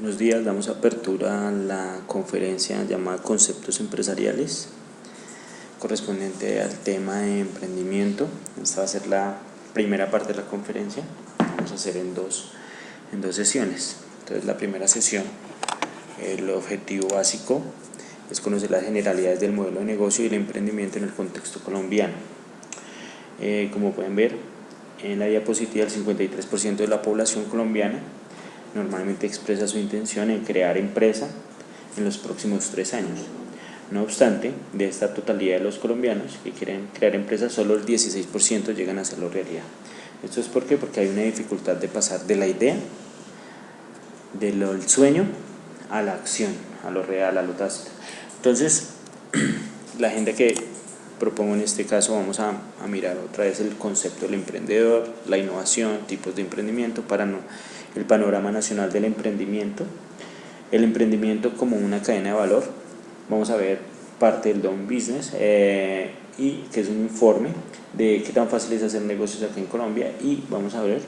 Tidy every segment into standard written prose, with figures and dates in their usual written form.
Buenos días, damos apertura a la conferencia llamada Conceptos Empresariales, correspondiente al tema de emprendimiento. Esta va a ser la primera parte de la conferencia, vamos a hacer en dos sesiones. Entonces, la primera sesión, el objetivo básico es conocer las generalidades del modelo de negocio y el emprendimiento en el contexto colombiano. Como pueden ver en la diapositiva, el 53% de la población colombiana normalmente expresa su intención en crear empresa en los próximos 3 años. No obstante, de esta totalidad de los colombianos que quieren crear empresas, solo el 16% llegan a hacerlo realidad. ¿Esto es por qué? Porque hay una dificultad de pasar de la idea, del sueño, a la acción, a lo real, a lo tácito. Entonces, la agenda que propongo en este caso, vamos a mirar otra vez el concepto del emprendedor, la innovación, tipos de emprendimiento, el panorama nacional del emprendimiento, el emprendimiento como una cadena de valor. Vamos a ver parte del Doing Business, y que es un informe de qué tan fácil es hacer negocios aquí en Colombia, y vamos a ver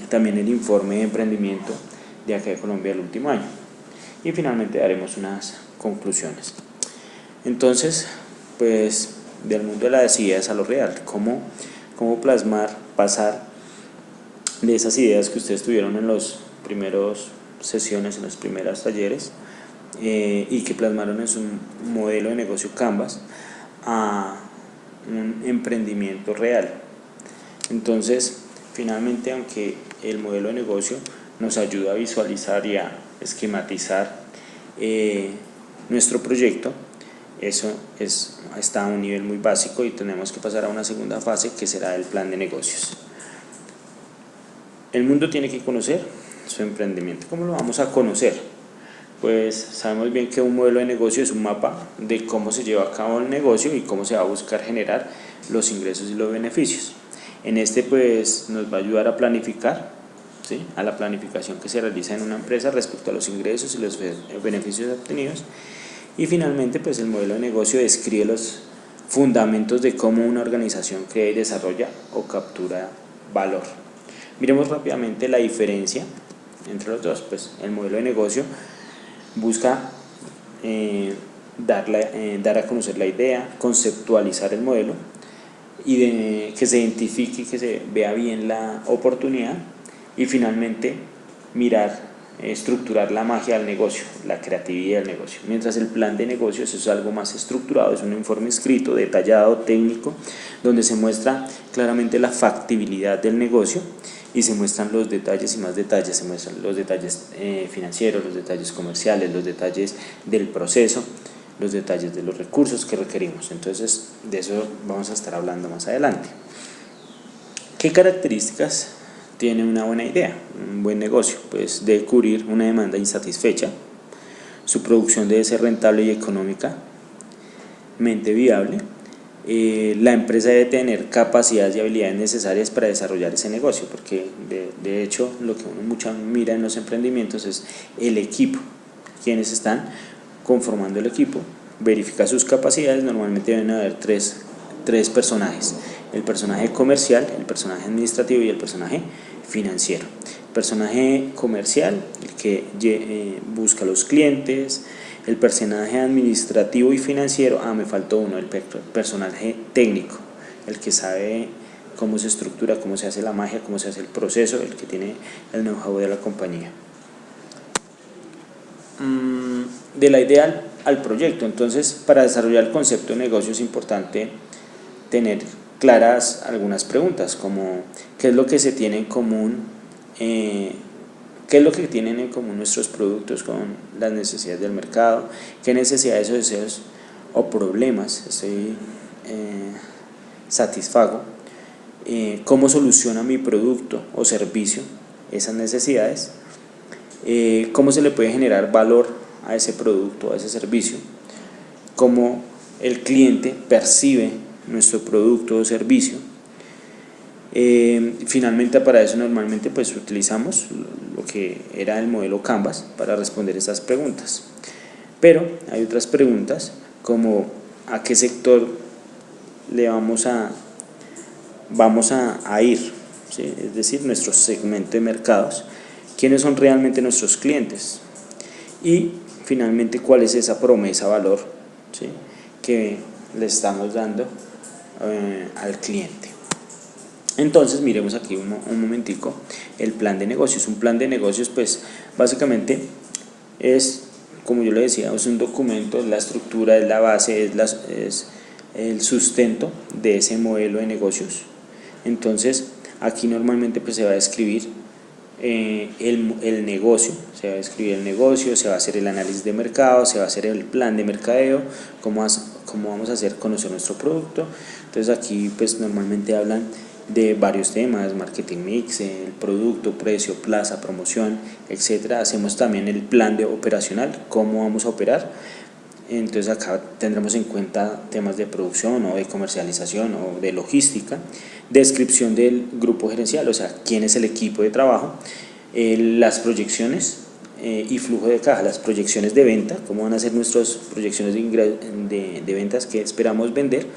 también el informe de emprendimiento de acá de Colombia del último año, y finalmente daremos unas conclusiones. Entonces, pues del mundo de las ideas a lo real, cómo plasmar, pasar de esas ideas que ustedes tuvieron en los primeros sesiones, en los primeros talleres, y que plasmaron en su modelo de negocio Canvas, a un emprendimiento real. Entonces, finalmente, aunque el modelo de negocio nos ayuda a visualizar y a esquematizar nuestro proyecto, eso está a un nivel muy básico, y tenemos que pasar a una segunda fase, que será el plan de negocios. El mundo tiene que conocer su emprendimiento. ¿Cómo lo vamos a conocer? Pues sabemos bien que un modelo de negocio es un mapa de cómo se lleva a cabo el negocio y cómo se va a buscar generar los ingresos y los beneficios. En este, pues, nos va a ayudar a planificar, ¿sí?, a la planificación que se realiza en una empresa respecto a los ingresos y los beneficios obtenidos. Y finalmente, pues, el modelo de negocio describe los fundamentos de cómo una organización crea y desarrolla o captura valor. Miremos rápidamente la diferencia entre los dos. Pues el modelo de negocio busca dar a conocer la idea, conceptualizar el modelo, y que se identifique y que se vea bien la oportunidad, y finalmente estructurar la magia del negocio, la creatividad del negocio. Mientras el plan de negocios es algo más estructurado, es un informe escrito, detallado, técnico, donde se muestra claramente la factibilidad del negocio y se muestran los detalles y más detalles. Se muestran los detalles financieros, los detalles comerciales, los detalles del proceso, los detalles de los recursos que requerimos. Entonces, de eso vamos a estar hablando más adelante. ¿Qué características tiene una buena idea, un buen negocio? Pues debe cubrir una demanda insatisfecha, su producción debe ser rentable y económicamente viable, la empresa debe tener capacidades y habilidades necesarias para desarrollar ese negocio, porque de hecho lo que uno mira en los emprendimientos es el equipo, quienes están conformando el equipo, verifica sus capacidades. Normalmente deben haber tres personajes: el personaje comercial, el personaje administrativo y el personaje financiero. El personaje comercial, el que busca a los clientes; el personaje administrativo y financiero, me faltó uno, el personaje técnico, el que sabe cómo se estructura, cómo se hace la magia, cómo se hace el proceso, el que tiene el know-how de la compañía. De la idea al proyecto. Entonces, para desarrollar el concepto de negocio es importante tener claras algunas preguntas, como ¿qué es lo que se tiene en común? ¿Qué es lo que tienen en común nuestros productos con las necesidades del mercado? ¿Qué necesidades o deseos o problemas satisfago? ¿Cómo soluciona mi producto o servicio esas necesidades? ¿Cómo se le puede generar valor a ese producto, a ese servicio? ¿Cómo el cliente percibe nuestro producto o servicio? Finalmente, para eso normalmente pues utilizamos lo que era el modelo Canvas para responder esas preguntas. Pero hay otras preguntas, como ¿a qué sector le vamos a ir? ¿Sí? Es decir, nuestro segmento de mercados, quiénes son realmente nuestros clientes y finalmente cuál es esa promesa valor, ¿sí?, que le estamos dando al cliente. Entonces miremos aquí un momentico el plan de negocios. Un plan de negocios pues básicamente es, como yo le decía, es un documento, es la estructura, es la base, es el sustento de ese modelo de negocios. Entonces aquí normalmente pues se va a describir el negocio, se va a describir el negocio, se va a hacer el análisis de mercado, se va a hacer el plan de mercadeo, cómo vamos a hacer conocer nuestro producto. Entonces aquí pues normalmente hablan de varios temas: marketing mix, el producto, precio, plaza, promoción, etcétera. Hacemos también el plan de operacional, cómo vamos a operar. Entonces acá tendremos en cuenta temas de producción o de comercialización o de logística, descripción del grupo gerencial, o sea, quién es el equipo de trabajo, las proyecciones y flujo de caja, las proyecciones de venta, cómo van a ser nuestras proyecciones de ventas que esperamos vender,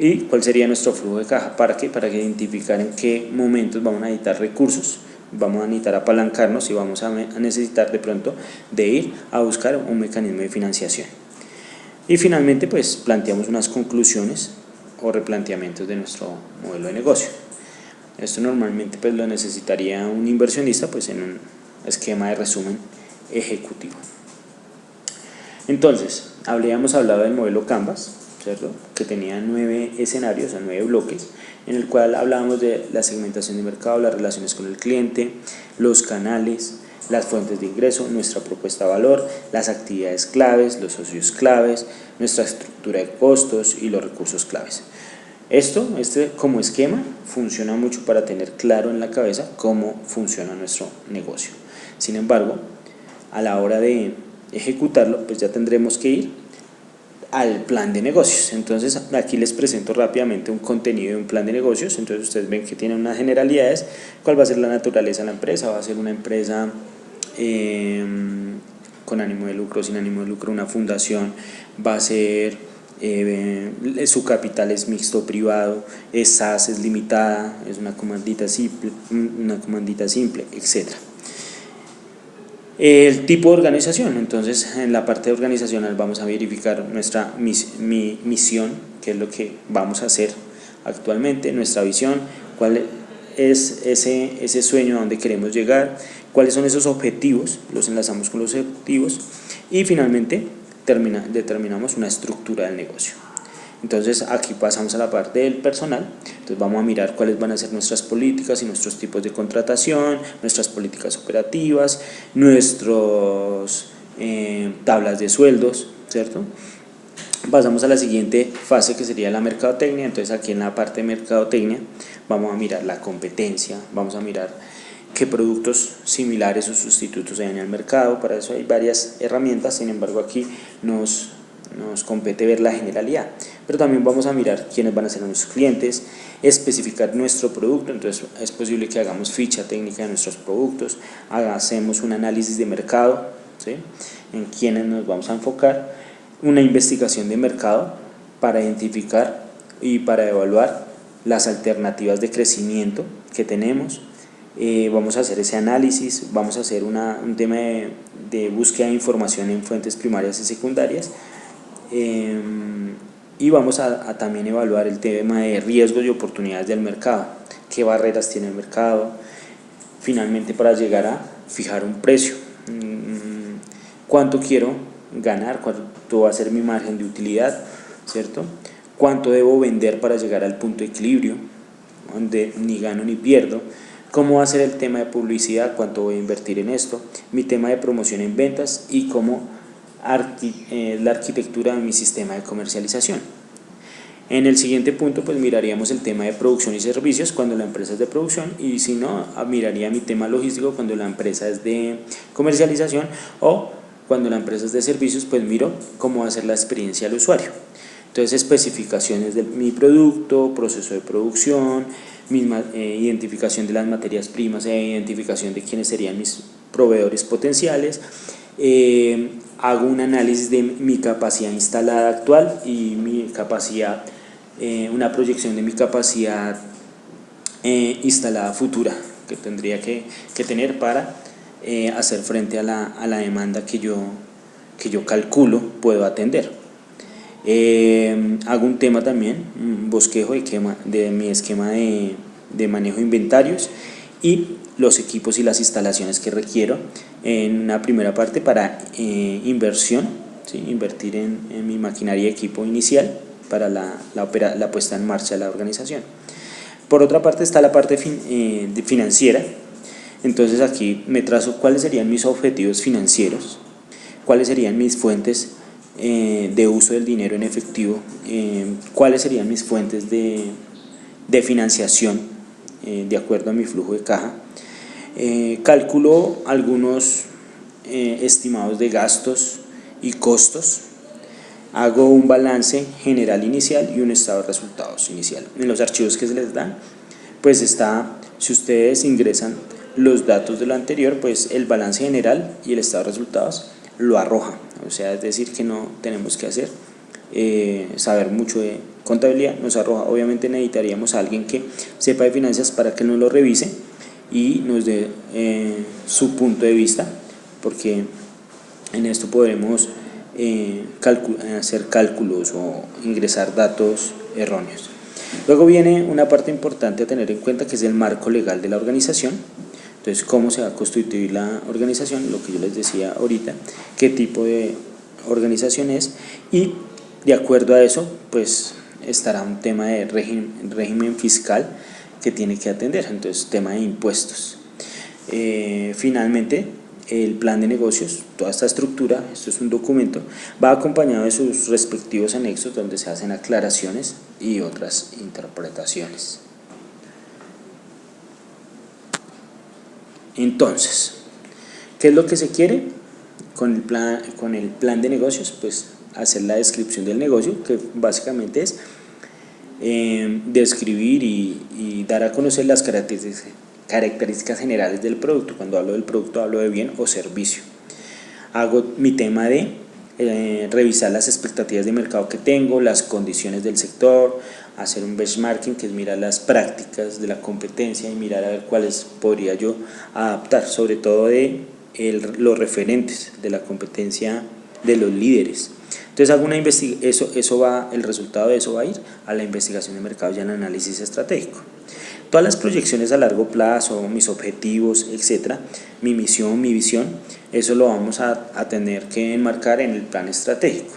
y cuál sería nuestro flujo de caja. ¿Para qué? Para que identificar en qué momentos vamos a necesitar recursos, vamos a necesitar apalancarnos y vamos a necesitar de pronto de ir a buscar un mecanismo de financiación. Y finalmente pues planteamos unas conclusiones o replanteamientos de nuestro modelo de negocio. Esto normalmente pues lo necesitaría un inversionista pues en un esquema de resumen ejecutivo. Entonces, habíamos hablado del modelo Canvas, ¿cierto?, que tenía 9 escenarios o 9 bloques, en el cual hablábamos de la segmentación de mercado, las relaciones con el cliente, los canales, las fuentes de ingreso, nuestra propuesta de valor, las actividades claves, los socios claves, nuestra estructura de costos y los recursos claves. Este como esquema funciona mucho para tener claro en la cabeza cómo funciona nuestro negocio. Sin embargo, a la hora de ejecutarlo, pues ya tendremos que ir al plan de negocios. Entonces aquí les presento rápidamente un contenido de un plan de negocios. Entonces ustedes ven que tiene unas generalidades: cuál va a ser la naturaleza de la empresa, va a ser una empresa con ánimo de lucro, sin ánimo de lucro, una fundación, va a ser su capital es mixto privado, es SAS, es limitada, es una comandita simple, etc. El tipo de organización. Entonces en la parte organizacional vamos a verificar nuestra misión, qué es lo que vamos a hacer actualmente, nuestra visión, cuál es ese sueño a donde queremos llegar, cuáles son esos objetivos, los enlazamos con los objetivos y finalmente determinamos una estructura del negocio. Entonces aquí pasamos a la parte del personal. Entonces vamos a mirar cuáles van a ser nuestras políticas y nuestros tipos de contratación, nuestras políticas operativas, nuestros tablas de sueldos, ¿cierto? Pasamos a la siguiente fase, que sería la mercadotecnia. Entonces aquí en la parte de mercadotecnia vamos a mirar la competencia, vamos a mirar qué productos similares o sustitutos hay en el mercado. Para eso hay varias herramientas, sin embargo aquí nos compete ver la generalidad, pero también vamos a mirar quiénes van a ser nuestros clientes, especificar nuestro producto. Entonces es posible que hagamos ficha técnica de nuestros productos, hacemos un análisis de mercado, ¿sí?, en quiénes nos vamos a enfocar, una investigación de mercado para identificar y para evaluar las alternativas de crecimiento que tenemos. Vamos a hacer ese análisis, vamos a hacer un tema de búsqueda de información en fuentes primarias y secundarias, y vamos a también evaluar el tema de riesgos y oportunidades del mercado, qué barreras tiene el mercado, finalmente para llegar a fijar un precio, cuánto quiero ganar, cuánto va a ser mi margen de utilidad, ¿cierto?, cuánto debo vender para llegar al punto de equilibrio donde ni gano ni pierdo, cómo va a ser el tema de publicidad, cuánto voy a invertir en esto, mi tema de promoción en ventas y cómo la arquitectura de mi sistema de comercialización. En el siguiente punto pues miraríamos el tema de producción y servicios cuando la empresa es de producción, y si no, miraría mi tema logístico cuando la empresa es de comercialización, o cuando la empresa es de servicios pues miro cómo va a ser la experiencia del usuario. Entonces especificaciones de mi producto, proceso de producción, identificación de las materias primas e identificación de quiénes serían mis proveedores potenciales. Hago un análisis de mi capacidad instalada actual y mi capacidad, una proyección de mi capacidad instalada futura que tendría que tener para hacer frente a la demanda que yo calculo puedo atender. Hago un tema también, un bosquejo de mi esquema de manejo de inventarios y los equipos y las instalaciones que requiero en una primera parte para inversión, ¿sí? Invertir en mi maquinaria y equipo inicial para la puesta en marcha de la organización. Por otra parte está la parte financiera. Entonces aquí me trazo cuáles serían mis objetivos financieros, cuáles serían mis fuentes de uso del dinero en efectivo, cuáles serían mis fuentes de financiación de acuerdo a mi flujo de caja. Calculo algunos estimados de gastos y costos. Hago un balance general inicial y un estado de resultados inicial. En los archivos que se les dan, pues está, si ustedes ingresan los datos de lo anterior, pues el balance general y el estado de resultados lo arroja. O sea, es decir, que no tenemos que saber mucho de contabilidad, nos arroja. Obviamente necesitaríamos a alguien que sepa de finanzas para que nos lo revise y nos dé su punto de vista, porque en esto podremos hacer cálculos o ingresar datos erróneos. Luego viene una parte importante a tener en cuenta, que es el marco legal de la organización. Entonces, cómo se va a constituir la organización, lo que yo les decía ahorita, qué tipo de organización es, y de acuerdo a eso pues estará un tema de régimen fiscal que tiene que atender, entonces tema de impuestos. Finalmente, el plan de negocios, toda esta estructura, esto es un documento, va acompañado de sus respectivos anexos donde se hacen aclaraciones y otras interpretaciones. Entonces, ¿qué es lo que se quiere con el plan de negocios? Pues hacer la descripción del negocio, que básicamente es describir y dar a conocer las características generales del producto. Cuando hablo del producto hablo de bien o servicio. Hago mi tema de revisar las expectativas de mercado que tengo, las condiciones del sector, hacer un benchmarking, que es mirar las prácticas de la competencia y mirar a ver cuáles podría yo adaptar, sobre todo de los referentes de la competencia, de los líderes. Entonces hago una investigación, el resultado de eso va a ir a la investigación de mercado y al análisis estratégico. Todas las proyecciones a largo plazo, mis objetivos, etcétera, mi misión, mi visión, eso lo vamos a tener que enmarcar en el plan estratégico.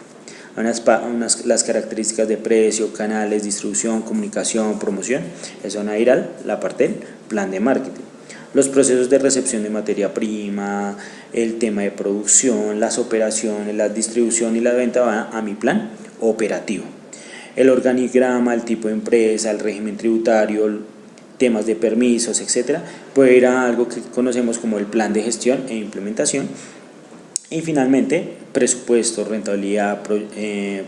Las características de precio, canales, distribución, comunicación, promoción, eso van a ir a la parte del plan de marketing. Los procesos de recepción de materia prima, el tema de producción, las operaciones, la distribución y la venta van a mi plan operativo. El organigrama, el tipo de empresa, el régimen tributario, temas de permisos, etcétera, puede ir a algo que conocemos como el plan de gestión e implementación. Y finalmente, presupuesto, rentabilidad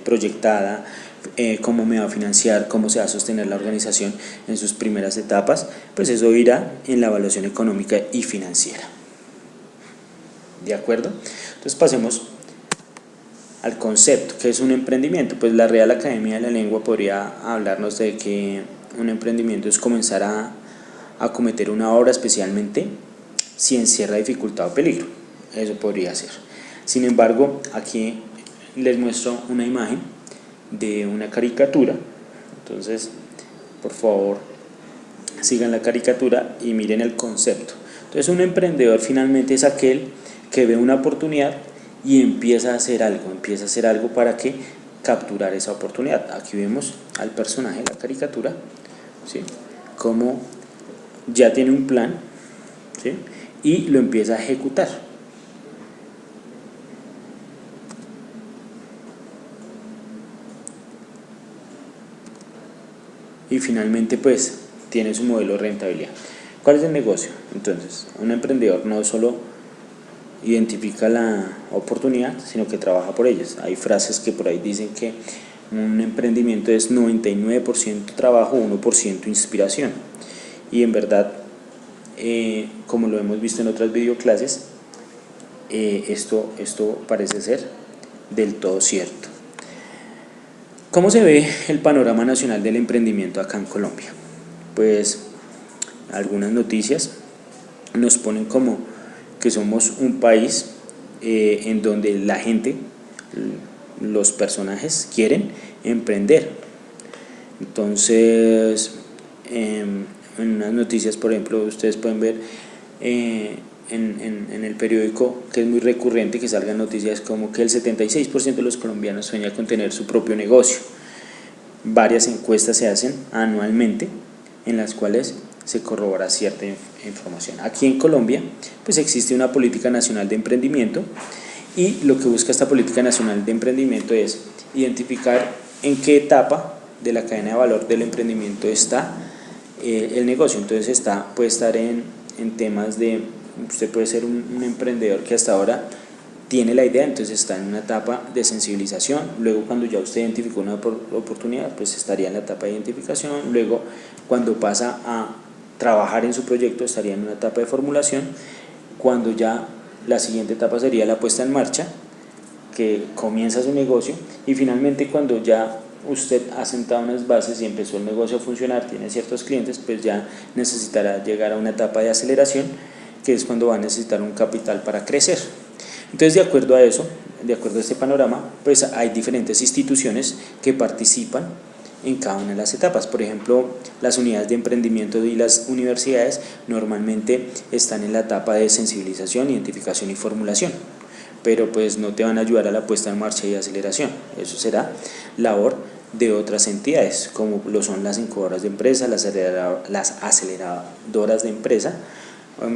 proyectada, cómo me va a financiar, cómo se va a sostener la organización en sus primeras etapas, pues eso irá en la evaluación económica y financiera. ¿De acuerdo? Entonces pasemos al concepto, que es un emprendimiento. Pues la Real Academia de la Lengua podría hablarnos de que un emprendimiento es comenzar a cometer una obra, especialmente si encierra dificultad o peligro. Eso podría ser. Sin embargo, aquí les muestro una imagen de una caricatura. Entonces, por favor, sigan la caricatura y miren el concepto. Entonces, un emprendedor finalmente es aquel que ve una oportunidad y empieza a hacer algo para que capturar esa oportunidad. Aquí vemos al personaje de la caricatura, ¿sí?, como ya tiene un plan, ¿sí?, y lo empieza a ejecutar. Y finalmente pues tiene su modelo de rentabilidad. ¿Cuál es el negocio? Entonces, un emprendedor no solo identifica la oportunidad, sino que trabaja por ellas. Hay frases que por ahí dicen que un emprendimiento es 99% trabajo, 1% inspiración. Y en verdad, como lo hemos visto en otras videoclases, esto parece ser del todo cierto. ¿Cómo se ve el panorama nacional del emprendimiento acá en Colombia? Pues algunas noticias nos ponen como que somos un país en donde la gente, los personajes quieren emprender. Entonces, en unas noticias, por ejemplo, ustedes pueden ver en el periódico, que es muy recurrente que salgan noticias como que el 76% de los colombianos sueña con tener su propio negocio. Varias encuestas se hacen anualmente en las cuales se corrobora cierta información. Aquí en Colombia pues existe una política nacional de emprendimiento, y lo que busca esta política nacional de emprendimiento es identificar en qué etapa de la cadena de valor del emprendimiento está el negocio. Entonces puede estar en temas de, usted puede ser un emprendedor que hasta ahora tiene la idea, entonces está en una etapa de sensibilización. Luego, cuando ya usted identificó una oportunidad, pues estaría en la etapa de identificación. Luego, cuando pasa a trabajar en su proyecto, estaría en una etapa de formulación. Cuando ya la siguiente etapa sería la puesta en marcha, que comienza su negocio. Y finalmente, cuando ya usted ha sentado unas bases y empezó el negocio a funcionar, tiene ciertos clientes, pues ya necesitará llegar a una etapa de aceleración, que es cuando va a necesitar un capital para crecer. Entonces, de acuerdo a eso, de acuerdo a este panorama, pues hay diferentes instituciones que participan en cada una de las etapas. Por ejemplo, las unidades de emprendimiento y las universidades normalmente están en la etapa de sensibilización, identificación y formulación, pero pues no te van a ayudar a la puesta en marcha y aceleración. Eso será labor de otras entidades, como lo son las incubadoras de empresas, las aceleradoras de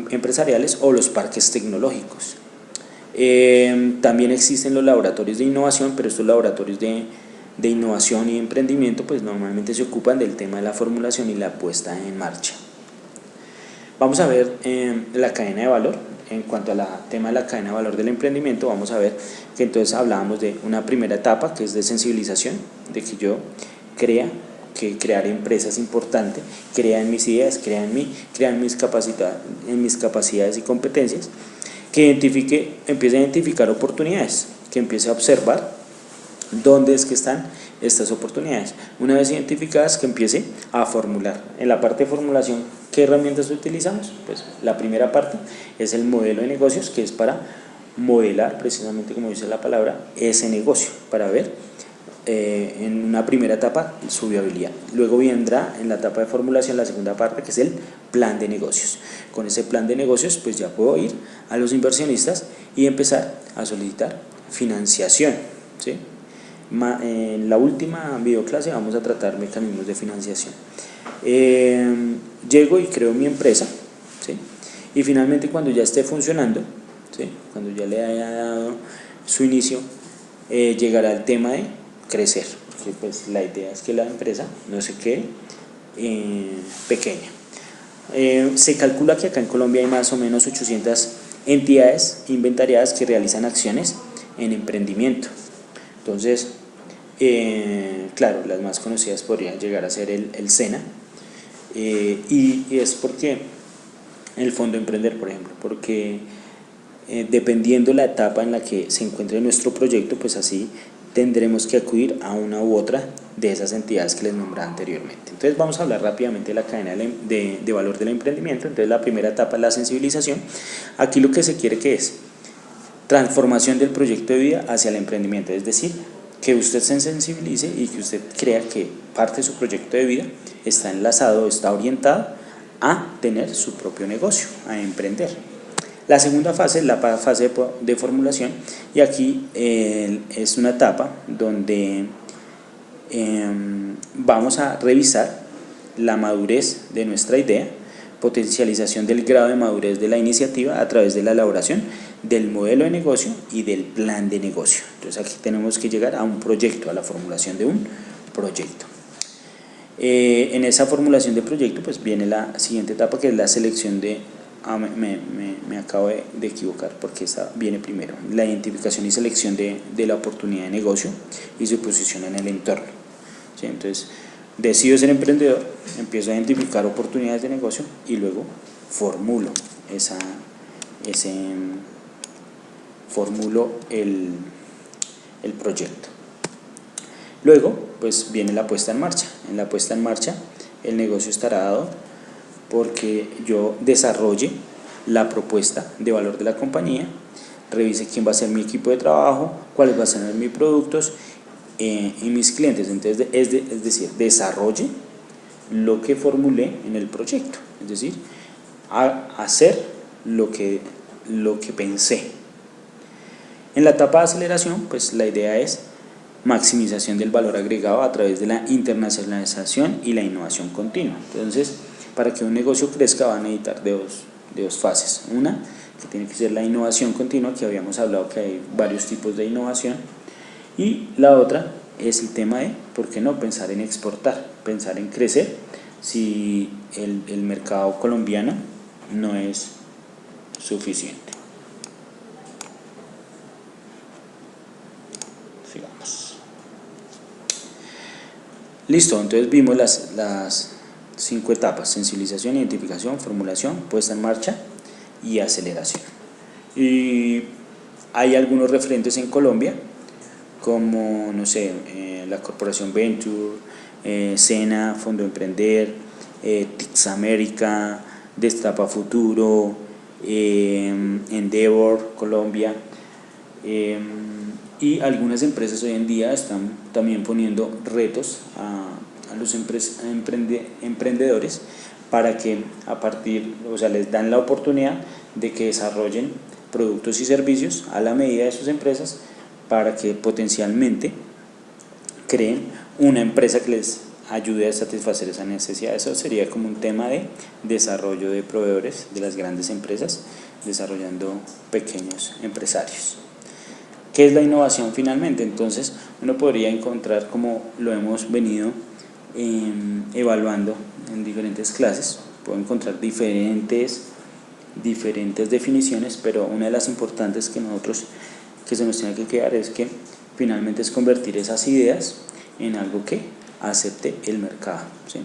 empresariales o los parques tecnológicos. También existen los laboratorios de innovación, pero estos laboratorios de innovación y emprendimiento pues normalmente se ocupan del tema de la formulación y la puesta en marcha. Vamos a ver la cadena de valor. En cuanto al tema de la cadena de valor del emprendimiento, vamos a ver que entonces hablábamos de una primera etapa, que es de sensibilización, de que yo crea que crear empresas es importante, crea en mis ideas, crea en mí, crea en mis capacidades y competencias, que empiece a identificar oportunidades, que empiece a observar dónde es que están estas oportunidades. Una vez identificadas, que empiece a formular. En la parte de formulación, ¿qué herramientas utilizamos? Pues la primera parte es el modelo de negocios, que es para modelar, precisamente como dice la palabra, ese negocio, para ver en una primera etapa su viabilidad. Luego vendrá en la etapa de formulación la segunda parte, que es el plan de negocios. Con ese plan de negocios pues ya puedo ir a los inversionistas y empezar a solicitar financiación, ¿sí? En la última videoclase vamos a tratar mecanismos de financiación. Llego y creo mi empresa, ¿sí? Y finalmente, cuando ya esté funcionando, ¿sí? Cuando ya le haya dado su inicio, llegará el tema de crecer, porque pues la idea es que la empresa no se quede pequeña. Se calcula que acá en Colombia hay más o menos 800 entidades inventariadas que realizan acciones en emprendimiento. Entonces, claro, las más conocidas podrían llegar a ser el SENA, y es porque el Fondo Emprender, por ejemplo, porque dependiendo la etapa en la que se encuentre nuestro proyecto, pues así tendremos que acudir a una u otra de esas entidades que les nombré anteriormente. Entonces vamos a hablar rápidamente de la cadena de valor del emprendimiento. Entonces la primera etapa es la sensibilización. Aquí lo que se quiere que es transformación del proyecto de vida hacia el emprendimiento, es decir, que usted se sensibilice y que usted crea que parte de su proyecto de vida está enlazado, está orientado a tener su propio negocio, a emprender. La segunda fase es la fase de formulación, y aquí es una etapa donde vamos a revisar la madurez de nuestra idea, potencialización del grado de madurez de la iniciativa a través de la elaboración del modelo de negocio y del plan de negocio. Entonces aquí tenemos que llegar a un proyecto, a la formulación de un proyecto. En esa formulación de proyecto pues viene la siguiente etapa, que es la selección de... me acabo de equivocar, porque esta viene primero, la identificación y selección de la oportunidad de negocio y su posición en el entorno, ¿sí? Entonces decido ser emprendedor, empiezo a identificar oportunidades de negocio y luego formulo el proyecto. Luego pues viene la puesta en marcha. En la puesta en marcha el negocio estará dado porque yo desarrolle la propuesta de valor de la compañía, revise quién va a ser mi equipo de trabajo, cuáles van a ser mis productos y mis clientes. Entonces, es decir, desarrolle lo que formulé en el proyecto, es decir, hacer lo que pensé. En la etapa de aceleración, pues la idea es maximización del valor agregado a través de la internacionalización y la innovación continua. Entonces, para que un negocio crezca van a necesitar de dos fases. Una, que tiene que ser la innovación continua, que habíamos hablado que hay varios tipos de innovación, y la otra es el tema de, ¿por qué no?, pensar en exportar, pensar en crecer si el mercado colombiano no es suficiente. Sigamos. Listo, entonces vimos las 5 etapas: sensibilización, identificación, formulación, puesta en marcha y aceleración. Y hay algunos referentes en Colombia, como, no sé, la Corporación Venture, SENA, Fondo Emprender, TICS América, Destapa Futuro, Endeavor Colombia, y algunas empresas hoy en día están también poniendo retos a los emprendedores para que les dan la oportunidad de que desarrollen productos y servicios a la medida de sus empresas para que potencialmente creen una empresa que les ayude a satisfacer esa necesidad. Eso sería como un tema de desarrollo de proveedores de las grandes empresas, desarrollando pequeños empresarios. ¿Qué es la innovación finalmente? Entonces uno podría encontrar, como lo hemos venido evaluando en diferentes clases, puedo encontrar diferentes definiciones, pero una de las importantes que se nos tiene que quedar es que finalmente es convertir esas ideas en algo que acepte el mercado, ¿sí?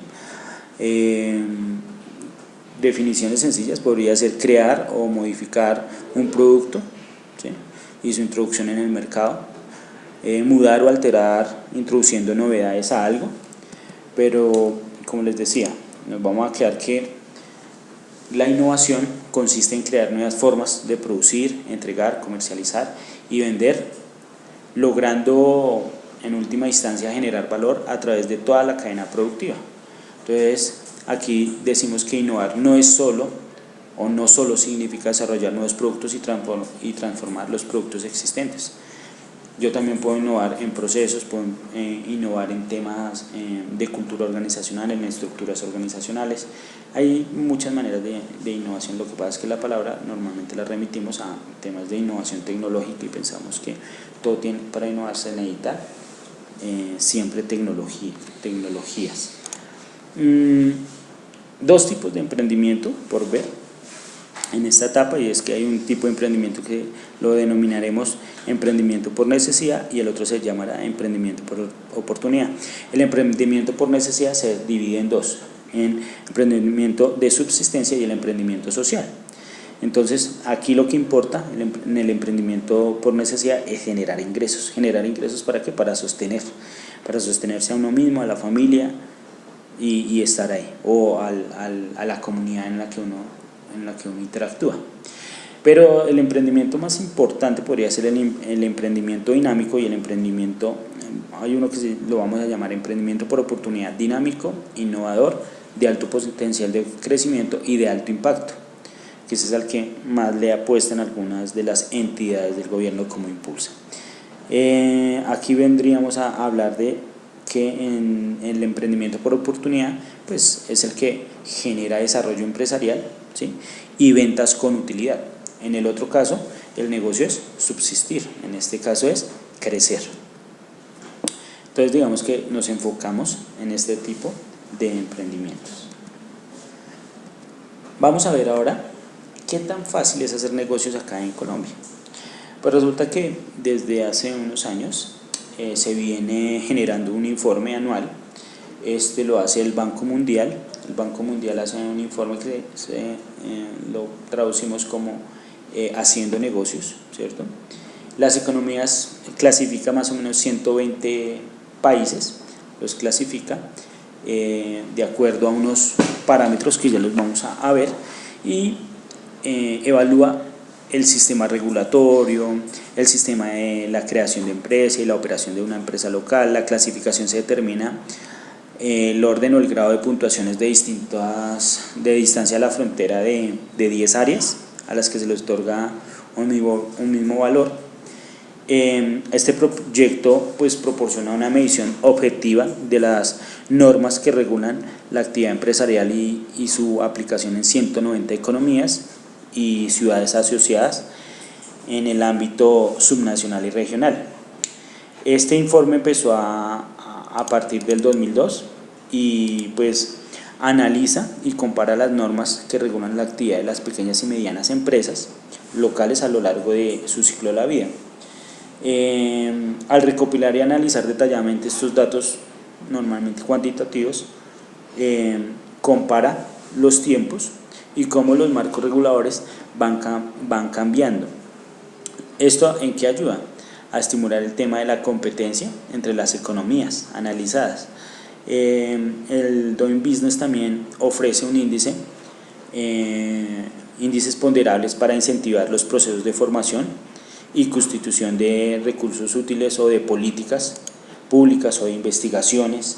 Definiciones sencillas podría ser crear o modificar un producto, ¿sí?, y su introducción en el mercado, mudar o alterar introduciendo novedades a algo. Pero, como les decía, nos vamos a quedar que la innovación consiste en crear nuevas formas de producir, entregar, comercializar y vender, logrando en última instancia generar valor a través de toda la cadena productiva. Entonces, aquí decimos que innovar no solo significa desarrollar nuevos productos y transformar los productos existentes. Yo también puedo innovar en procesos, puedo innovar en temas de cultura organizacional, en estructuras organizacionales. Hay muchas maneras de innovación. Lo que pasa es que la palabra normalmente la remitimos a temas de innovación tecnológica y pensamos que todo para innovar se necesita siempre tecnologías. 2 tipos de emprendimiento por ver en esta etapa, y es que hay un tipo de emprendimiento que lo denominaremos emprendimiento por necesidad y el otro se llamará emprendimiento por oportunidad. El emprendimiento por necesidad se divide en 2, en emprendimiento de subsistencia y el emprendimiento social. Entonces, aquí lo que importa en el emprendimiento por necesidad es generar ingresos. ¿Generar ingresos para qué? Para sostenerse a uno mismo, a la familia y estar ahí, o a la comunidad en la que uno interactúa. Pero el emprendimiento más importante podría ser el emprendimiento dinámico y el emprendimiento, hay uno que lo vamos a llamar emprendimiento por oportunidad, dinámico, innovador, de alto potencial de crecimiento y de alto impacto, que ese es el que más le apuestan algunas de las entidades del gobierno como impulsa. Aquí vendríamos a hablar de que en el emprendimiento por oportunidad, pues es el que genera desarrollo empresarial, ¿sí?, y ventas con utilidad. En el otro caso, el negocio es subsistir, en este caso es crecer. Entonces, digamos que nos enfocamos en este tipo de emprendimientos. Vamos a ver ahora qué tan fácil es hacer negocios acá en Colombia. Pues resulta que desde hace unos años se viene generando un informe anual. Este lo hace el Banco Mundial. El Banco Mundial hace un informe que lo traducimos como haciendo negocios, ¿cierto? Las economías clasifica más o menos 120 países, los clasifica de acuerdo a unos parámetros que ya los vamos a ver, y evalúa el sistema regulatorio, el sistema de la creación de empresa y la operación de una empresa local. La clasificación se determina el orden o el grado de puntuaciones de distancia a la frontera de 10 áreas a las que se les otorga un mismo valor. Este proyecto pues proporciona una medición objetiva de las normas que regulan la actividad empresarial y su aplicación en 190 economías y ciudades asociadas en el ámbito subnacional y regional. Este informe empezó a partir del 2002 y pues analiza y compara las normas que regulan la actividad de las pequeñas y medianas empresas locales a lo largo de su ciclo de la vida. Al recopilar y analizar detalladamente estos datos normalmente cuantitativos, compara los tiempos y cómo los marcos reguladores van cambiando. ¿Esto en qué ayuda? A estimular el tema de la competencia entre las economías analizadas. El Doing Business también ofrece un índices ponderables para incentivar los procesos de formación y constitución de recursos útiles o de políticas públicas o de investigaciones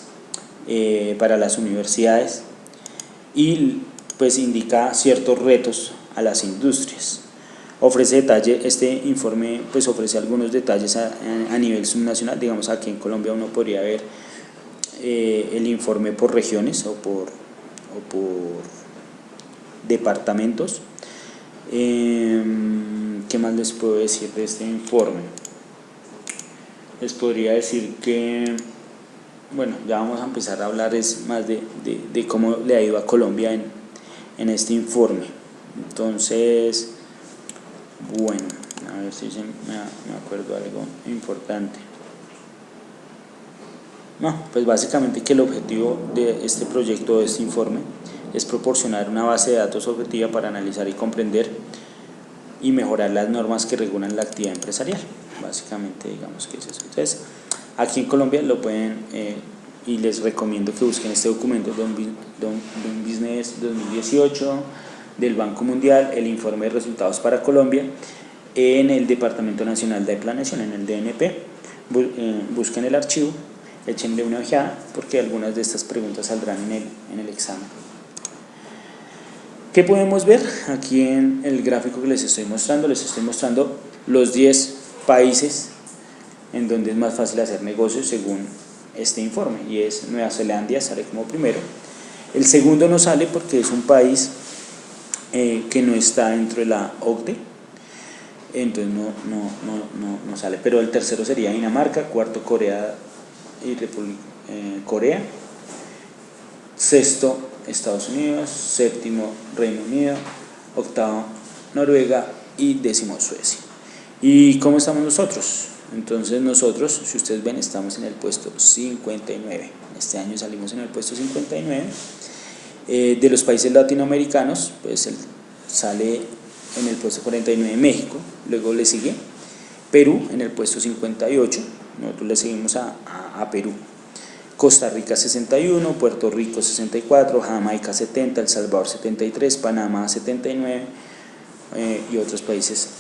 para las universidades, y pues indica ciertos retos a las industrias. Este informe pues ofrece algunos detalles a nivel subnacional. Digamos, aquí en Colombia uno podría ver el informe por regiones o por departamentos. ¿Qué más les puedo decir de este informe? Les podría decir que, bueno, ya vamos a empezar a hablar más de cómo le ha ido a Colombia en este informe. Entonces, bueno, a ver si me acuerdo algo importante. No, pues básicamente que el objetivo de este proyecto, de este informe, es proporcionar una base de datos objetiva para analizar y comprender y mejorar las normas que regulan la actividad empresarial. Básicamente, digamos que es eso. Entonces, aquí en Colombia lo pueden, y les recomiendo que busquen este documento, Doing Business 2018 del Banco Mundial, el informe de resultados para Colombia, en el Departamento Nacional de Planeación, en el DNP. Busquen el archivo, échenle una ojeada, porque algunas de estas preguntas saldrán en el examen. ¿Qué podemos ver? Aquí en el gráfico que les estoy mostrando los 10 países en donde es más fácil hacer negocios según este informe, y es Nueva Zelanda, sale como primero. El segundo no sale porque es un país que no está dentro de la OCDE, entonces no sale, pero el tercero sería Dinamarca, cuarto Corea y Corea, sexto Estados Unidos, séptimo Reino Unido, octavo Noruega y décimo Suecia. ¿Y cómo estamos nosotros? Entonces nosotros, si ustedes ven, estamos en el puesto 59. Este año salimos en el puesto 59. De los países latinoamericanos, pues sale en el puesto 49 México, luego le sigue Perú en el puesto 58, nosotros le seguimos a Perú. Costa Rica 61, Puerto Rico 64, Jamaica 70, El Salvador 73, Panamá 79 y otros países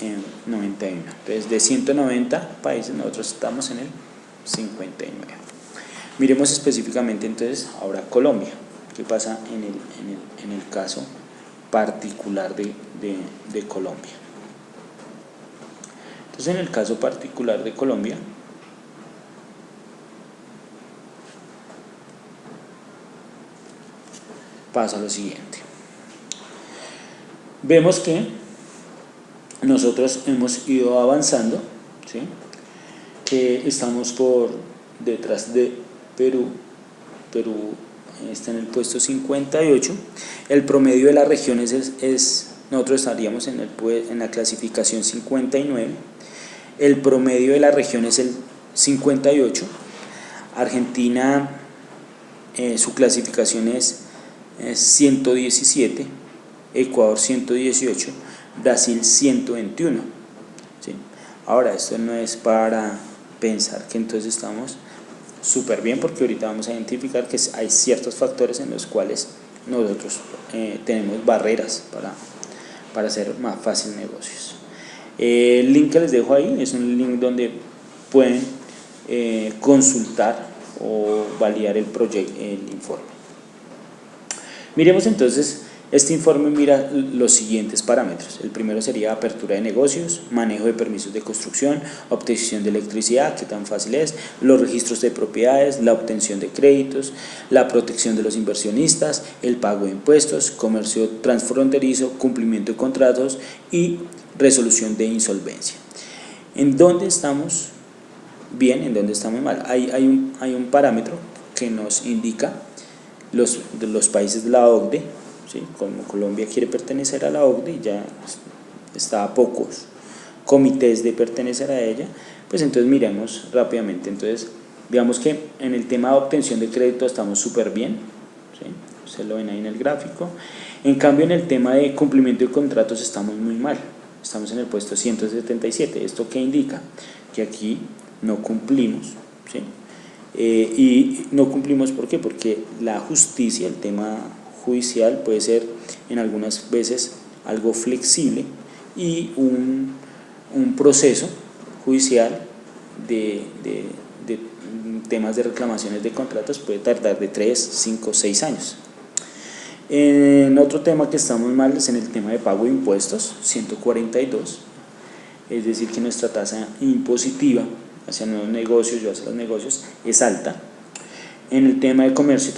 91. Entonces, de 190 países nosotros estamos en el 59. Miremos específicamente entonces ahora Colombia. ¿Qué pasa en el caso particular de Colombia? Entonces, en el caso particular de Colombia, pasa lo siguiente. Vemos que nosotros hemos ido avanzando, ¿sí? Que estamos por detrás de Perú. Perú está en el puesto 58. El promedio de las regiones nosotros estaríamos en la clasificación 59. El promedio de la región es el 58. Argentina, su clasificación es 117, Ecuador 118, Brasil 121. ¿Sí? Ahora, esto no es para pensar que entonces estamos súper bien, porque ahorita vamos a identificar que hay ciertos factores en los cuales nosotros tenemos barreras para hacer más fácil negocios. El link que les dejo ahí es un link donde pueden consultar o validar el informe. Miremos entonces, este informe mira los siguientes parámetros. El primero sería apertura de negocios, manejo de permisos de construcción, obtención de electricidad, qué tan fácil es, los registros de propiedades, la obtención de créditos, la protección de los inversionistas, el pago de impuestos, comercio transfronterizo, cumplimiento de contratos y resolución de insolvencia. ¿En dónde estamos bien? ¿En dónde estamos mal? Hay un parámetro que nos indica los países de la OCDE. ¿Sí? Como Colombia quiere pertenecer a la OCDE y ya está a pocos comités de pertenecer a ella, pues entonces miremos rápidamente. Entonces veamos que en el tema de obtención de crédito estamos súper bien, ¿sí? Ustedes lo ven ahí en el gráfico. En cambio, en el tema de cumplimiento de contratos estamos muy mal, estamos en el puesto 177. ¿Esto qué indica? Que aquí no cumplimos, ¿sí? Y no cumplimos, ¿por qué? Porque la justicia, el tema judicial puede ser en algunas veces algo flexible y un proceso judicial de temas de reclamaciones de contratos puede tardar de 3, 5, 6 años. En otro tema que estamos mal es en el tema de pago de impuestos, 142, es decir que nuestra tasa impositiva hacia nuevos negocios y hacia los negocios es alta. En el tema de comercio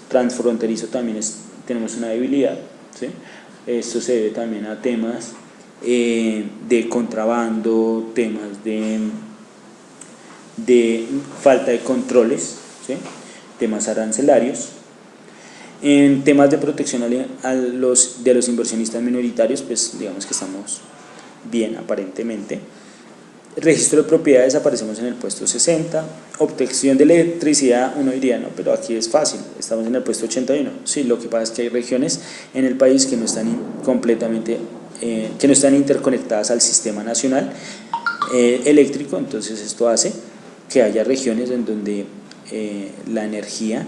transfronterizo también tenemos una debilidad, ¿sí? Esto se debe también a temas de contrabando, temas de falta de controles, ¿sí? Temas arancelarios. En temas de protección de los inversionistas minoritarios, pues digamos que estamos bien aparentemente. Registro de propiedades aparecemos en el puesto 60, obtención de electricidad, uno diría, no, pero aquí es fácil, estamos en el puesto 81, sí, lo que pasa es que hay regiones en el país que no están que no están interconectadas al sistema nacional eléctrico, entonces esto hace que haya regiones en donde la energía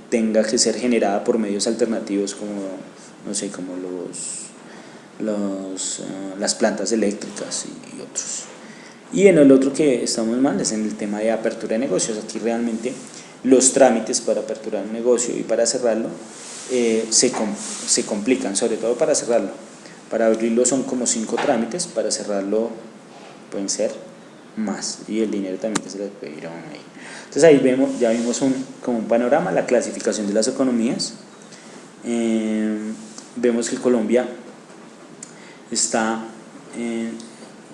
tenga que ser generada por medios alternativos como, no sé, como las plantas eléctricas y otros. Y en el otro que estamos mal es en el tema de apertura de negocios. Aquí realmente los trámites para aperturar un negocio y para cerrarlo se complican, sobre todo para cerrarlo. Para abrirlo son como 5 trámites, para cerrarlo pueden ser más, y el dinero también que se les puede ir a uno ahí. Entonces ahí ya vimos como un panorama, la clasificación de las economías. Vemos que Colombia está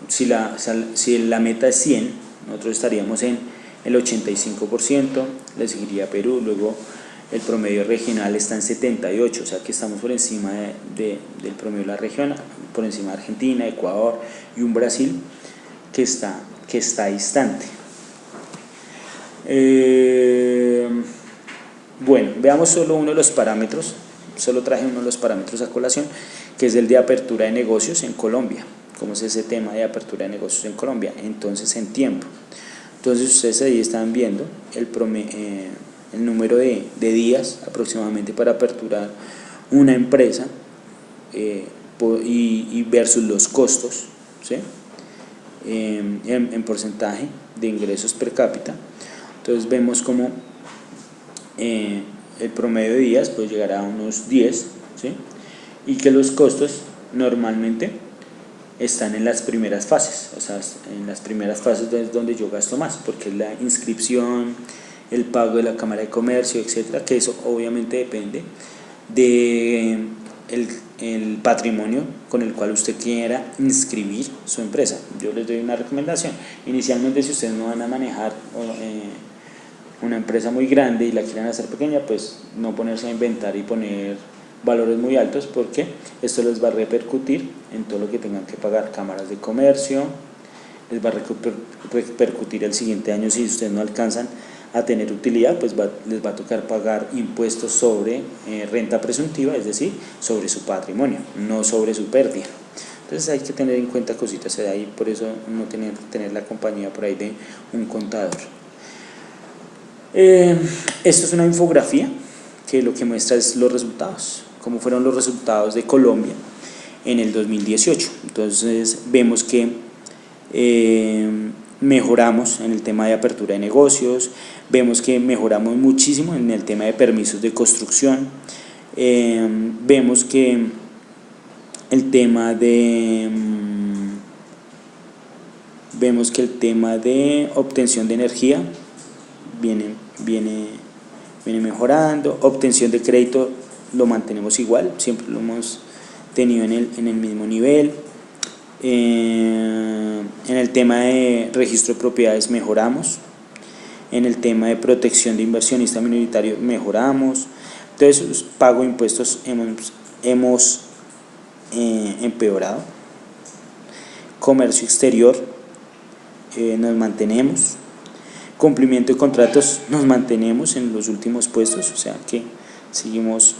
si la meta es 100, nosotros estaríamos en el 85%, le seguiría Perú, luego el promedio regional está en 78, o sea que estamos por encima del promedio de la región, por encima de Argentina, Ecuador y un Brasil que está distante. Bueno, veamos solo uno de los parámetros, solo traje uno de los parámetros a colación, que es el de apertura de negocios en Colombia. ¿Cómo es ese tema de apertura de negocios en Colombia? Entonces, en tiempo. Entonces, ustedes ahí están viendo el número de días aproximadamente para aperturar una empresa y versus los costos, ¿sí? En porcentaje de ingresos per cápita. Entonces, vemos como el promedio de días puede llegar a unos 10, ¿sí? Y que los costos normalmente están en las primeras fases, o sea, en las primeras fases es donde yo gasto más, porque es la inscripción, el pago de la Cámara de Comercio, etcétera, que eso obviamente depende de el patrimonio con el cual usted quiera inscribir su empresa. Yo les doy una recomendación. Inicialmente, si ustedes no van a manejar una empresa muy grande y la quieren hacer pequeña, pues no ponerse a inventar y poner valores muy altos, porque esto les va a repercutir en todo lo que tengan que pagar, cámaras de comercio, les va a repercutir el siguiente año. Si ustedes no alcanzan a tener utilidad, pues les va a tocar pagar impuestos sobre renta presuntiva, es decir, sobre su patrimonio, no sobre su pérdida. Entonces hay que tener en cuenta cositas de ahí, por eso no tener la compañía por ahí de un contador. Esto es una infografía que lo que muestra es los resultados, cómo fueron los resultados de Colombia en el 2018. Entonces vemos que mejoramos en el tema de apertura de negocios, vemos que mejoramos muchísimo en el tema de permisos de construcción, vemos que el tema de obtención de energía viene mejorando. Obtención de crédito lo mantenemos igual, siempre lo hemos tenido en el mismo nivel. En el tema de registro de propiedades mejoramos, en el tema de protección de inversionista minoritario mejoramos. Entonces, pago de impuestos hemos empeorado. Comercio exterior, nos mantenemos. Cumplimiento de contratos, nos mantenemos en los últimos puestos, o sea que seguimos,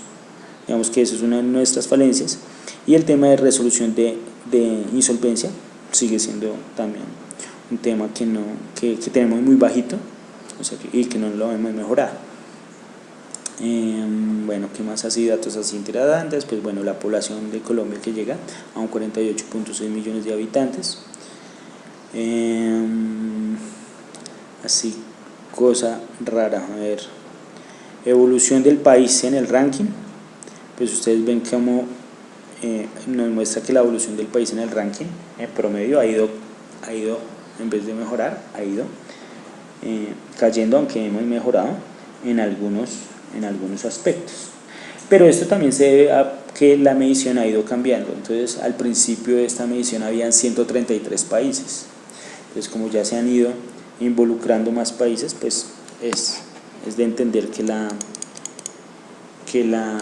digamos que eso es una de nuestras falencias. Y el tema de resolución de insolvencia sigue siendo también un tema que tenemos muy bajito, o sea y que no lo hemos mejorado. Bueno, ¿qué más así? Datos así interesantes. Pues bueno, la población de Colombia que llega a un 48.6 millones de habitantes. Así, cosa rara, a ver, evolución del país en el ranking. Pues ustedes ven cómo nos muestra que la evolución del país en el ranking en promedio ha ido en vez de mejorar, ha ido cayendo, aunque hemos mejorado en algunos aspectos. Pero esto también se debe a que la medición ha ido cambiando. Entonces, al principio de esta medición habían 133 países. Entonces, como ya se han ido involucrando más países, pues es de entender que la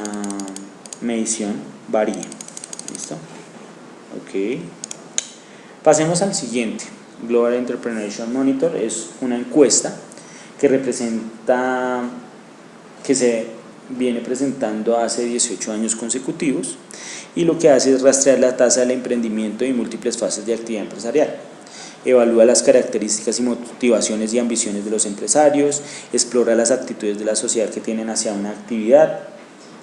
medición varía. ¿Listo? Ok. Pasemos al siguiente. Global Entrepreneurship Monitor es una encuesta que se viene presentando hace 18 años consecutivos, y lo que hace es rastrear la tasa del emprendimiento y múltiples fases de actividad empresarial. Evalúa las características y motivaciones y ambiciones de los empresarios, explora las actitudes de la sociedad que tienen hacia una actividad,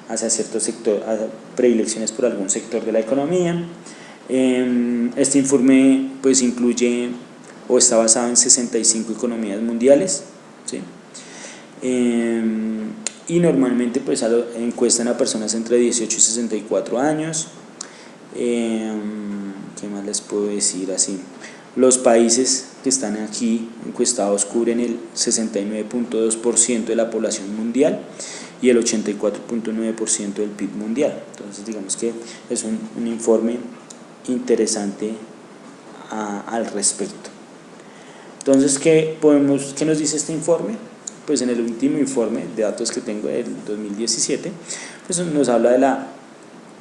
hacia cierto sector, predilecciones por algún sector de la economía. Este informe pues incluye o está basado en 65 economías mundiales, ¿sí? Y normalmente pues encuestan a personas entre 18 y 64 años. ¿Qué más les puedo decir así? Los países que están aquí encuestados cubren el 69.2% de la población mundial y el 84.9% del PIB mundial. Entonces digamos que es un informe interesante al respecto. Entonces, ¿qué nos dice este informe? Pues en el último informe de datos que tengo del 2017, pues nos habla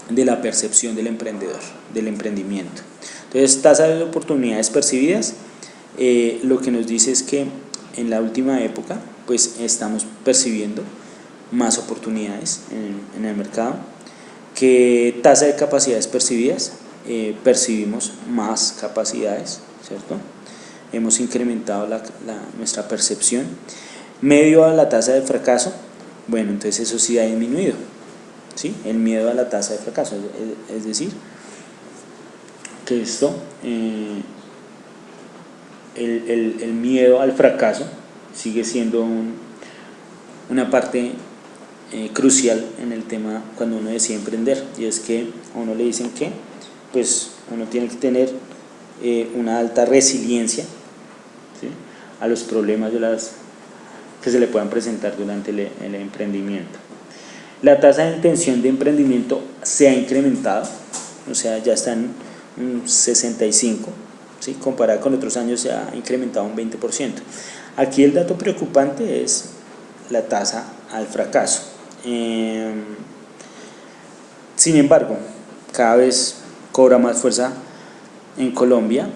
de la percepción del emprendedor, del emprendimiento. Entonces, tasa de oportunidades percibidas, lo que nos dice es que en la última época pues estamos percibiendo más oportunidades en el mercado. Que tasa de capacidades percibidas, percibimos más capacidades, ¿cierto? Hemos incrementado nuestra percepción. Medio a la tasa de fracaso, bueno, entonces eso sí ha disminuido, ¿sí? El miedo a la tasa de fracaso, es decir, que esto, el miedo al fracaso sigue siendo una parte crucial en el tema cuando uno decide emprender, y es que a uno le dicen que pues uno tiene que tener una alta resiliencia, ¿sí?, a los problemas que se le puedan presentar durante el emprendimiento. La tasa de intención de emprendimiento se ha incrementado, o sea, ya está en un 65%, ¿sí?, comparado con otros años se ha incrementado un 20%. Aquí el dato preocupante es la tasa al fracaso. Sin embargo, cada vez cobra más fuerza en Colombia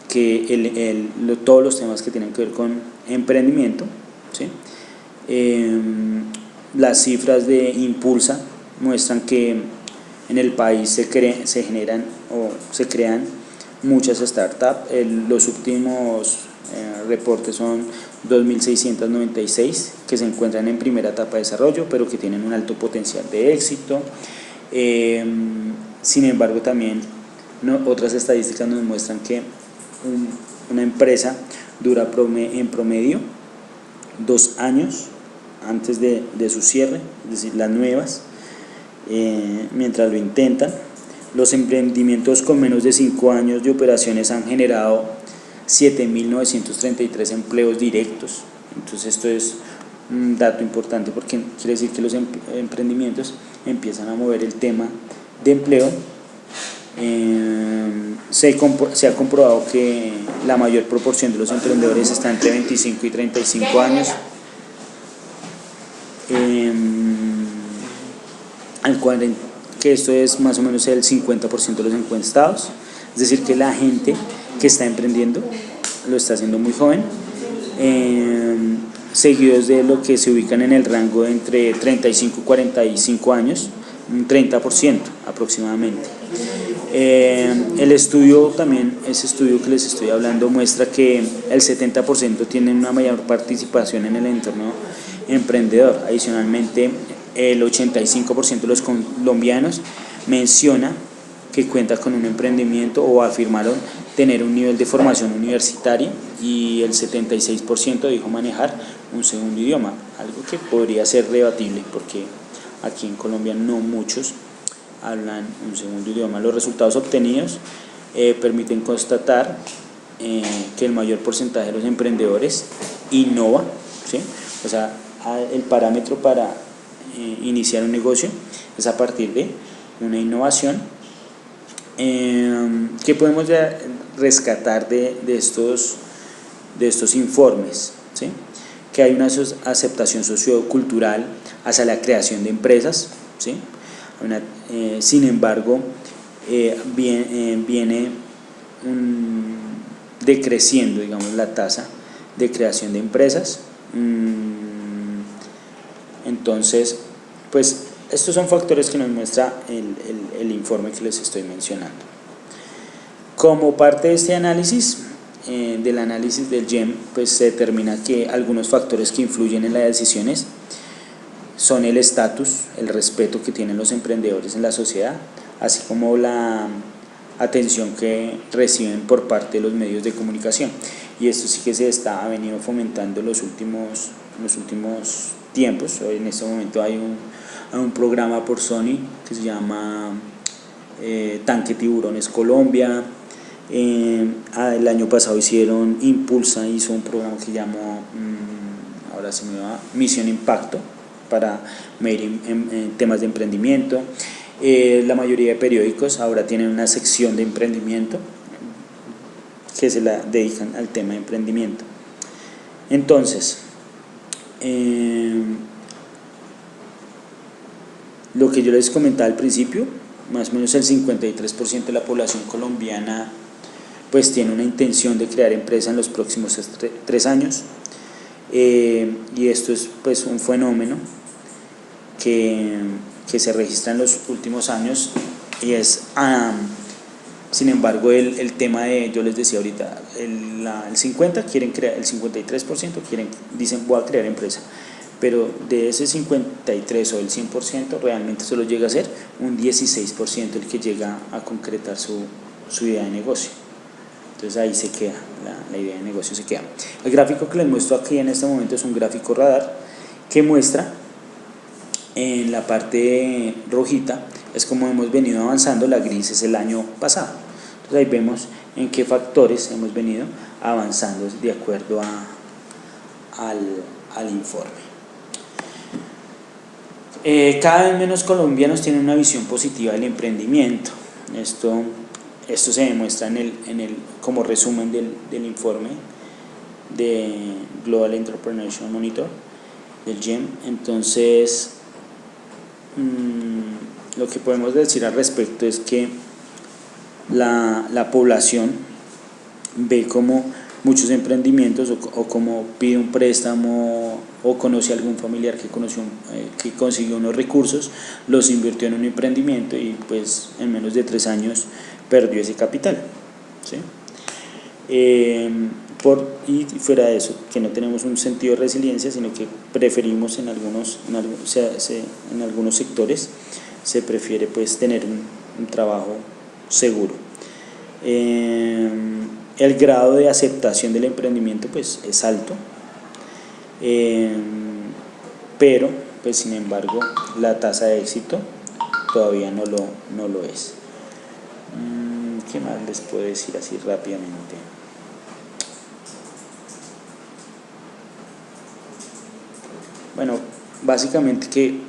que todos los temas que tienen que ver con emprendimiento, ¿sí? Las cifras de Impulsa muestran que en el país se generan o se crean muchas startups. Los últimos reportes son 2.696 que se encuentran en primera etapa de desarrollo, pero que tienen un alto potencial de éxito. Sin embargo, también otras estadísticas nos muestran que una empresa dura en promedio 2 años antes de su cierre, es decir, las nuevas, mientras lo intentan. Los emprendimientos con menos de 5 años de operaciones han generado 7.933 empleos directos. Entonces esto es un dato importante porque quiere decir que los emprendimientos empiezan a mover el tema de empleo. Se ha comprobado que la mayor proporción de los emprendedores está entre 25 y 35 años, que esto es más o menos el 50% de los encuestados, es decir, que la gente que está emprendiendo lo está haciendo muy joven, seguidos de lo que se ubican en el rango de entre 35 y 45 años, un 30% aproximadamente. El estudio también, ese estudio que les estoy hablando, muestra que el 70% tienen una mayor participación en el entorno emprendedor. Adicionalmente, el 85% de los colombianos menciona que cuenta con un emprendimiento o afirmaron tener un nivel de formación universitaria, y el 76% dijo manejar un segundo idioma, algo que podría ser debatible porque aquí en Colombia no muchos hablan un segundo idioma. Los resultados obtenidos permiten constatar que el mayor porcentaje de los emprendedores innova, ¿sí? O sea, el parámetro para iniciar un negocio es a partir de una innovación. ¿Qué podemos rescatar de estos informes? ¿Sí? Que hay una aceptación sociocultural hacia la creación de empresas, ¿sí? Sin embargo, viene decreciendo, digamos, la tasa de creación de empresas. Entonces, pues estos son factores que nos muestra el informe que les estoy mencionando. Como parte de este análisis, del análisis del GEM, pues se determina que algunos factores que influyen en las decisiones son el estatus, el respeto que tienen los emprendedores en la sociedad, así como la atención que reciben por parte de los medios de comunicación. Y esto sí que ha venido fomentando en los últimos tiempos. Hoy en este momento hay un programa por Sony que se llama Tanque Tiburones Colombia. El año pasado Impulsa hizo un programa que llamó, ahora se me va, Misión Impacto, para medir en temas de emprendimiento. La mayoría de periódicos ahora tienen una sección de emprendimiento que se la dedican al tema de emprendimiento. Entonces, lo que yo les comentaba al principio, más o menos el 53% de la población colombiana pues tiene una intención de crear empresa en los próximos 3 años, y esto es pues un fenómeno que se registra en los últimos años, y es sin embargo el tema de, yo les decía ahorita, el 50% quieren crear, el 53% dicen voy a crear empresa, pero de ese 53 o el 100% realmente solo llega a ser un 16% el que llega a concretar su idea de negocio. Entonces ahí se queda, la idea de negocio se queda. El gráfico que les muestro aquí en este momento es un gráfico radar que muestra en la parte rojita es como hemos venido avanzando, la gris es el año pasado. Entonces ahí vemos en qué factores hemos venido avanzando de acuerdo al informe. Cada vez menos colombianos tienen una visión positiva del emprendimiento. Esto se demuestra como resumen del informe de Global Entrepreneurship Monitor del GEM. Entonces, lo que podemos decir al respecto es que la población ve como muchos emprendimientos o como pide un préstamo o conoce a algún familiar que consiguió unos recursos, los invirtió en un emprendimiento y pues en menos de 3 años perdió ese capital, ¿sí? Y fuera de eso, que no tenemos un sentido de resiliencia, sino que preferimos en algunos sectores se prefiere pues tener un trabajo seguro. El grado de aceptación del emprendimiento pues es alto, pero pues sin embargo la tasa de éxito todavía no lo es. ¿Qué más les puedo decir así rápidamente? Bueno, básicamente que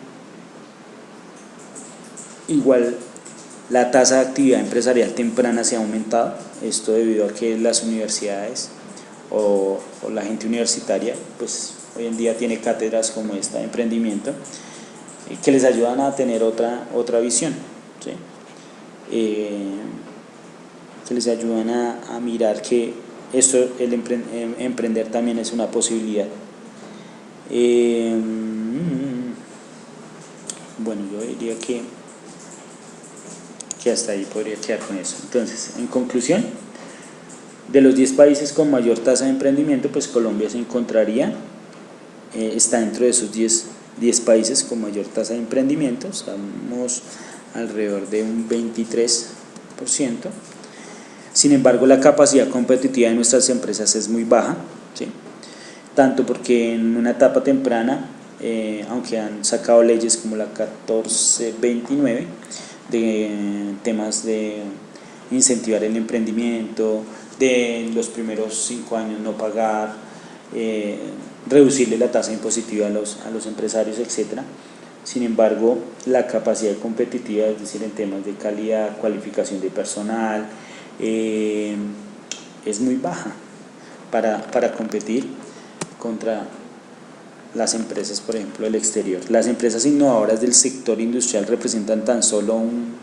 igual la tasa de actividad empresarial temprana se ha aumentado, esto debido a que las universidades o la gente universitaria pues hoy en día tiene cátedras como esta de emprendimiento que les ayudan a tener otra visión, ¿sí? Que les ayudan a mirar que emprender también es una posibilidad. Bueno, yo diría que hasta ahí podría quedar con eso. Entonces, en conclusión, de los 10 países con mayor tasa de emprendimiento, pues Colombia se encontraría, está dentro de esos 10 países con mayor tasa de emprendimiento, estamos alrededor de un 23%. Sin embargo, la capacidad competitiva de nuestras empresas es muy baja, ¿sí? Tanto porque en una etapa temprana, aunque han sacado leyes como la 1429 de temas de incentivar el emprendimiento, de los primeros 5 años no pagar, reducirle la tasa impositiva a los empresarios, etc. Sin embargo, la capacidad competitiva, es decir, en temas de calidad, cualificación de personal, es muy baja para competir contra las empresas, por ejemplo, del exterior. Las empresas innovadoras del sector industrial representan tan solo un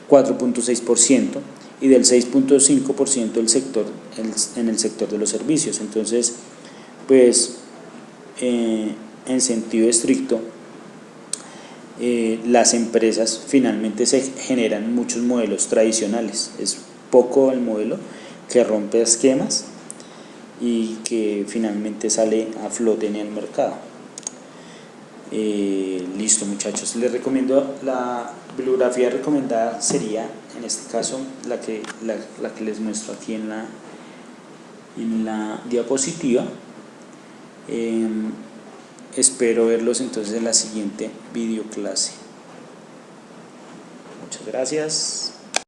4.6% y del 6.5% en el sector de los servicios. Entonces, pues, en sentido estricto, las empresas finalmente se generan muchos modelos tradicionales. Es poco el modelo que rompe esquemas y que finalmente sale a flote en el mercado. Listo, muchachos, les recomiendo la bibliografía recomendada sería en este caso la que les muestro aquí en la diapositiva. Espero verlos entonces en la siguiente videoclase. Muchas gracias.